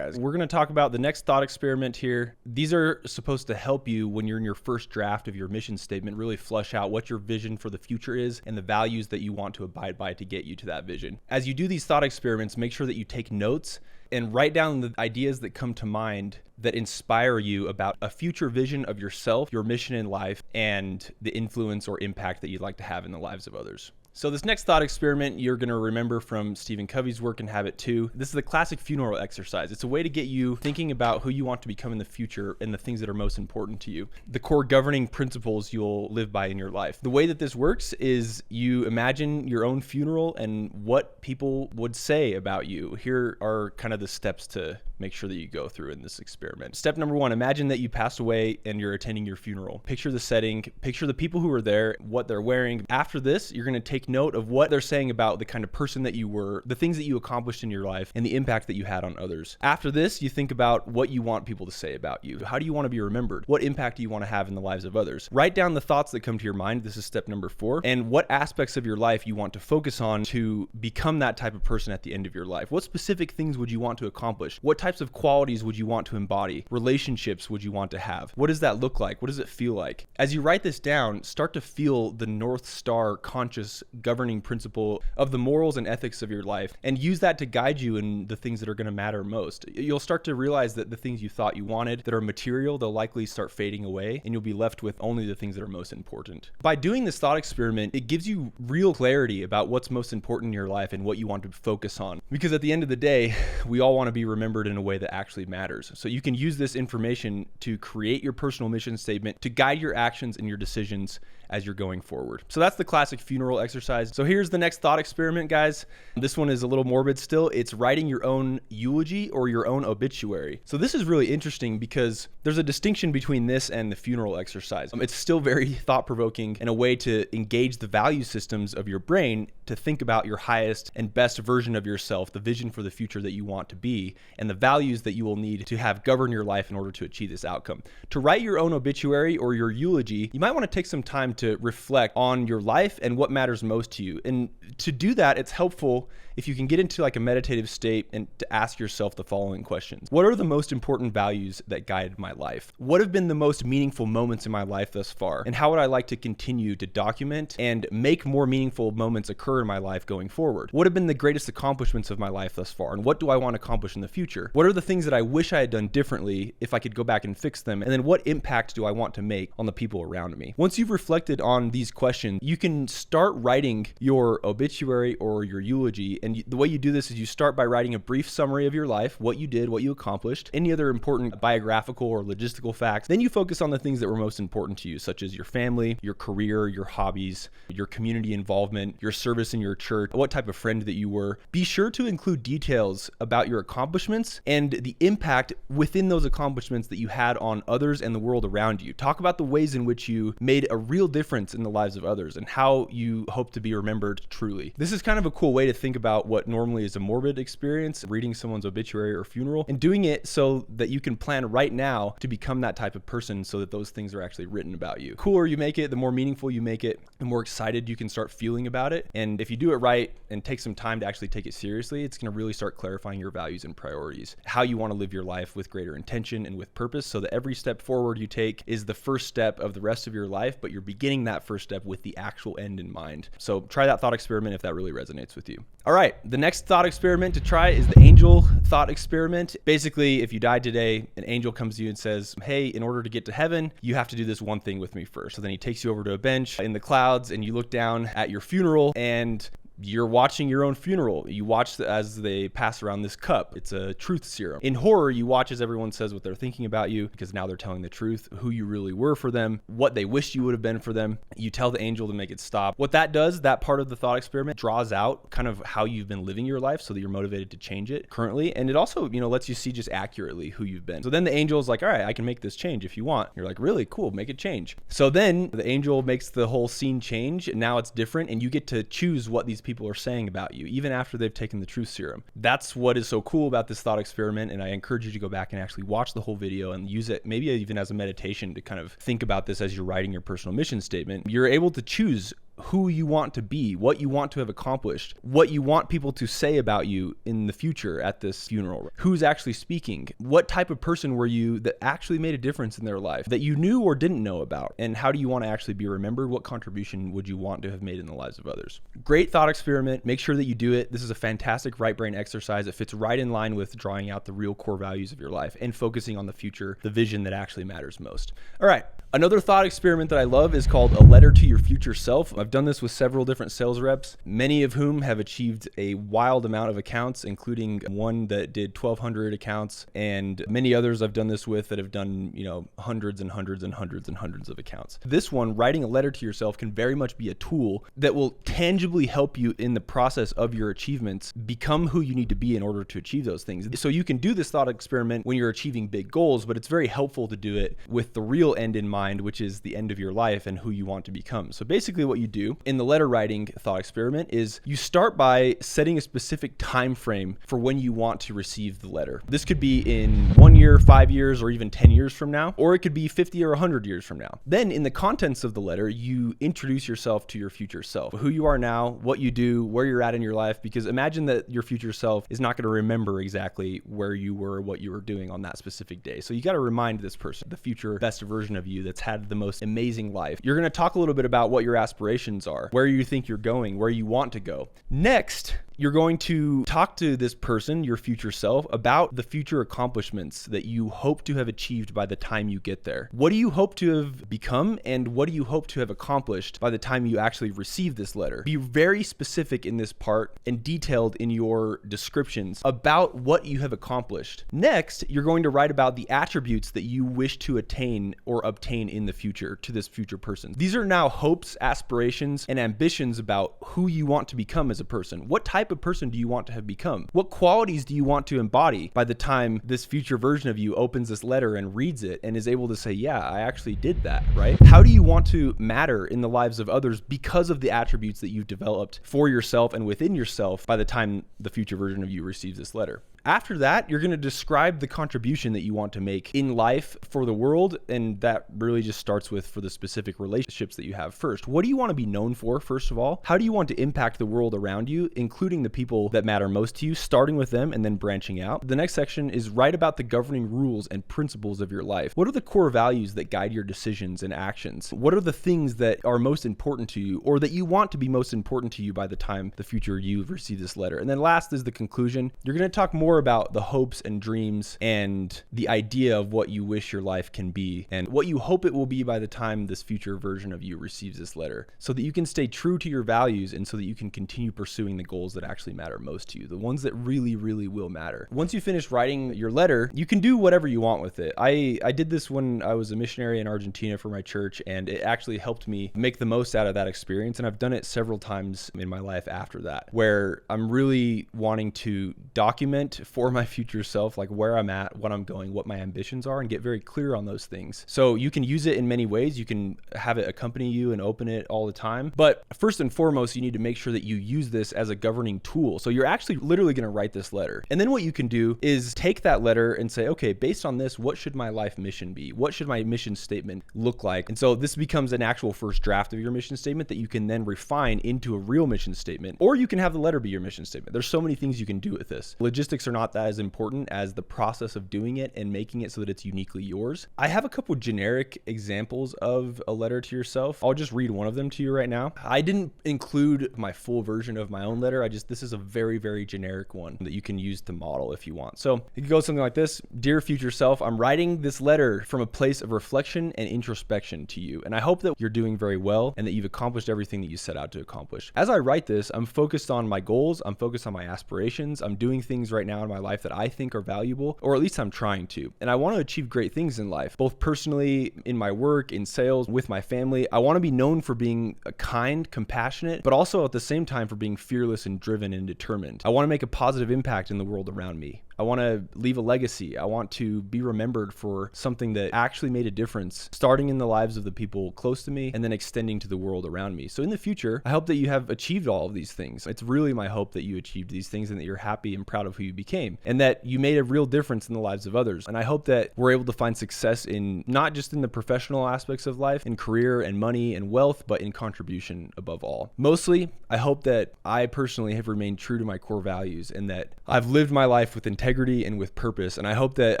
guys. We're going to talk about the next thought experiment here. These are supposed to help you when you're in your first draft of your mission statement, really flush out what your vision for the future is and the values that you want to abide by to get you to that vision. As you do these thought experiments, make sure that you take notes and write down the ideas that come to mind that inspire you about a future vision of yourself, your mission in life, and the influence or impact that you'd like to have in the lives of others. So this next thought experiment you're going to remember from Stephen Covey's work in Habit 2. This is the classic funeral exercise. It's a way to get you thinking about who you want to become in the future and the things that are most important to you, the core governing principles you'll live by in your life. The way that this works is you imagine your own funeral and what people would say about you. Here are kind of the steps to make sure that you go through in this experiment. Step number 1, imagine that you passed away and you're attending your funeral. Picture the setting, picture the people who are there, what they're wearing. After this, you're going to take note of what they're saying about the kind of person that you were, the things that you accomplished in your life, and the impact that you had on others. After this, you think about what you want people to say about you. How do you want to be remembered? What impact do you want to have in the lives of others? Write down the thoughts that come to your mind. This is step number 4. And what aspects of your life you want to focus on to become that type of person at the end of your life. What specific things would you want to accomplish? What types of qualities would you want to embody? Relationships would you want to have? What does that look like? What does it feel like? As you write this down, start to feel the North Star conscious governing principle of the morals and ethics of your life, and use that to guide you in the things that are going to matter most. You'll start to realize that the things you thought you wanted that are material, they'll likely start fading away, and you'll be left with only the things that are most important. By doing this thought experiment, it gives you real clarity about what's most important in your life and what you want to focus on. Because at the end of the day, we all want to be remembered in a way that actually matters. So you can use this information to create your personal mission statement to guide your actions and your decisions as you're going forward. So that's the classic funeral exercise. So here's the next thought experiment, guys. This one is a little morbid still. It's writing your own eulogy or your own obituary. So this is really interesting because there's a distinction between this and the funeral exercise. It's still very thought-provoking and a way to engage the value systems of your brain to think about your highest and best version of yourself, the vision for the future that you want to be, and the values that you will need to have govern your life in order to achieve this outcome. To write your own obituary or your eulogy, you might want to take some time to reflect on your life and what matters most to you. And to do that, it's helpful if you can get into like a meditative state and to ask yourself the following questions. What are the most important values that guide my life? What have been the most meaningful moments in my life thus far? And how would I like to continue to document and make more meaningful moments occur in my life going forward? What have been the greatest accomplishments of my life thus far? And what do I want to accomplish in the future? What are the things that I wish I had done differently if I could go back and fix them? And then what impact do I want to make on the people around me? Once you've reflected on these questions, you can start writing your obituary or your eulogy. And the way you do this is you start by writing a brief summary of your life, what you did, what you accomplished, any other important biographical or logistical facts. Then you focus on the things that were most important to you, such as your family, your career, your hobbies, your community involvement, your service in your church, what type of friend that you were. Be sure to include details about your accomplishments and the impact within those accomplishments that you had on others and the world around you. Talk about the ways in which you made a real difference in the lives of others and how you hope to be remembered truly. This is kind of a cool way to think about what normally is a morbid experience, reading someone's obituary or funeral, and doing it so that you can plan right now to become that type of person so that those things are actually written about you. The cooler you make it, the more meaningful you make it, the more excited you can start feeling about it. And if you do it right and take some time to actually take it seriously, it's going to really start clarifying your values and priorities, how you want to live your life with greater intention and with purpose, so that every step forward you take is the first step of the rest of your life, but you're beginning that first step with the actual end in mind. So try that thought experiment if that really resonates with you. All right, the next thought experiment to try is the angel thought experiment. Basically, if you died today, an angel comes to you and says, hey, in order to get to heaven, you have to do this one thing with me first. So then he takes you over to a bench in the clouds and you look down at your funeral and you're watching your own funeral. You watch as they pass around this cup. It's a truth serum. In horror, you watch as everyone says what they're thinking about you, because now they're telling the truth, who you really were for them, what they wished you would have been for them. You tell the angel to make it stop. What that does, that part of the thought experiment, draws out kind of how you've been living your life so that you're motivated to change it currently. And it also, lets you see just accurately who you've been. So then the angel's like, all right, I can make this change if you want. You're like, really? Cool, make it change. So then the angel makes the whole scene change, and now it's different, and you get to choose what these people are saying about you, even after they've taken the truth serum. That's what is so cool about this thought experiment, and I encourage you to go back and actually watch the whole video and use it maybe even as a meditation to kind of think about this as you're writing your personal mission statement. You're able to choose who you want to be, what you want to have accomplished, what you want people to say about you in the future at this funeral. Who's actually speaking? What type of person were you that actually made a difference in their life that you knew or didn't know about? And how do you want to actually be remembered? What contribution would you want to have made in the lives of others? Great thought experiment. Make sure that you do it. This is a fantastic right brain exercise. It fits right in line with drawing out the real core values of your life and focusing on the future, the vision that actually matters most. All right. Another thought experiment that I love is called a letter to your future self. I've done this with several different sales reps, many of whom have achieved a wild amount of accounts, including one that did 1,200 accounts, and many others I've done this with that have done, hundreds and hundreds and hundreds and hundreds of accounts. This one, writing a letter to yourself, can very much be a tool that will tangibly help you in the process of your achievements become who you need to be in order to achieve those things. So you can do this thought experiment when you're achieving big goals, but it's very helpful to do it with the real end in mind, which is the end of your life and who you want to become. So basically what you do in the letter writing thought experiment is you start by setting a specific time frame for when you want to receive the letter. This could be in 1 year, 5 years, or even 10 years from now, or it could be 50 or 100 years from now. Then in the contents of the letter, you introduce yourself to your future self, who you are now, what you do, where you're at in your life, because imagine that your future self is not going to remember exactly where you were, what you were doing on that specific day. So you got to remind this person, the future best version of you that's had the most amazing life. You're going to talk a little bit about what your aspirations are, where you think you're going, where you want to go. Next, you're going to talk to this person, your future self, about the future accomplishments that you hope to have achieved by the time you get there. What do you hope to have become, and what do you hope to have accomplished by the time you actually receive this letter? Be very specific in this part and detailed in your descriptions about what you have accomplished. Next, you're going to write about the attributes that you wish to attain or obtain in the future to this future person. These are now hopes, aspirations, and ambitions about who you want to become as a person. What type of person do you want to have become? What qualities do you want to embody by the time this future version of you opens this letter and reads it and is able to say, yeah, I actually did that, right? How do you want to matter in the lives of others because of the attributes that you've developed for yourself and within yourself by the time the future version of you receives this letter? After that, you're going to describe the contribution that you want to make in life for the world, and that really just starts with for the specific relationships that you have first. What do you want to be known for, first of all? How do you want to impact the world around you, including the people that matter most to you, starting with them and then branching out? The next section is write about the governing rules and principles of your life. What are the core values that guide your decisions and actions? What are the things that are most important to you, or that you want to be most important to you by the time the future you receive this letter? And then last is the conclusion. You're going to talk more about the hopes and dreams and the idea of what you wish your life can be and what you hope it will be by the time this future version of you receives this letter, so that you can stay true to your values and so that you can continue pursuing the goals that actually matter most to you, the ones that really, really will matter. Once you finish writing your letter, you can do whatever you want with it. I did this when I was a missionary in Argentina for my church, and it actually helped me make the most out of that experience. And I've done it several times in my life after that, where I'm really wanting to document for my future self, like where I'm at, what I'm going, what my ambitions are, and get very clear on those things. So you can use it in many ways. You can have it accompany you and open it all the time. But first and foremost, you need to make sure that you use this as a governing tool. So you're actually literally going to write this letter. And then what you can do is take that letter and say, okay, based on this, what should my life mission be? What should my mission statement look like? And so this becomes an actual first draft of your mission statement that you can then refine into a real mission statement, or you can have the letter be your mission statement. There's so many things you can do with this. Logistics are not that as important as the process of doing it and making it so that it's uniquely yours. I have a couple generic examples of a letter to yourself. I'll just read one of them to you right now. I didn't include my full version of my own letter. This is a very, very generic one that you can use to model if you want. So it goes something like this. Dear future self, I'm writing this letter from a place of reflection and introspection to you. And I hope that you're doing very well and that you've accomplished everything that you set out to accomplish. As I write this, I'm focused on my goals. I'm focused on my aspirations. I'm doing things right now in my life that I think are valuable, or at least I'm trying to. And I want to achieve great things in life, both personally, in my work, in sales, with my family. I want to be known for being kind, compassionate, but also at the same time for being fearless and driven and determined. I want to make a positive impact in the world around me. I want to leave a legacy. I want to be remembered for something that actually made a difference, starting in the lives of the people close to me and then extending to the world around me. So in the future, I hope that you have achieved all of these things. It's really my hope that you achieved these things and that you're happy and proud of who you became and that you made a real difference in the lives of others. And I hope that we're able to find success in not just in the professional aspects of life, in career and money and wealth, but in contribution above all. Mostly, I hope that I personally have remained true to my core values and that I've lived my life with integrity and with purpose. And I hope that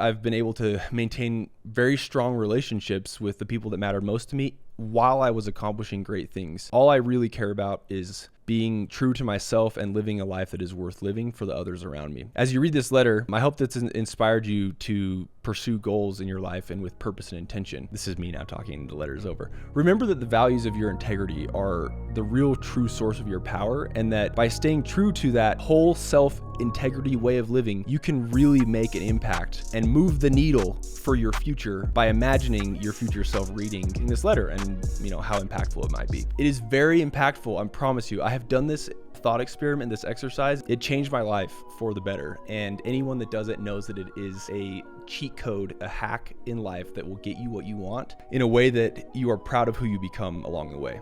I've been able to maintain very strong relationships with the people that mattered most to me while I was accomplishing great things. All I really care about is being true to myself and living a life that is worth living for the others around me. As you read this letter, I hope that's inspired you to pursue goals in your life and with purpose and intention. This is me now talking, the letter is over. Remember that the values of your integrity are the real true source of your power, and that by staying true to that whole self-integrity way of living, you can really make an impact and move the needle for your future by imagining your future self reading in this letter and how impactful it might be. It is very impactful, I promise you. I have done this thought experiment, this exercise. It changed my life for the better. And anyone that does it knows that it is a cheat code, a hack in life that will get you what you want in a way that you are proud of who you become along the way.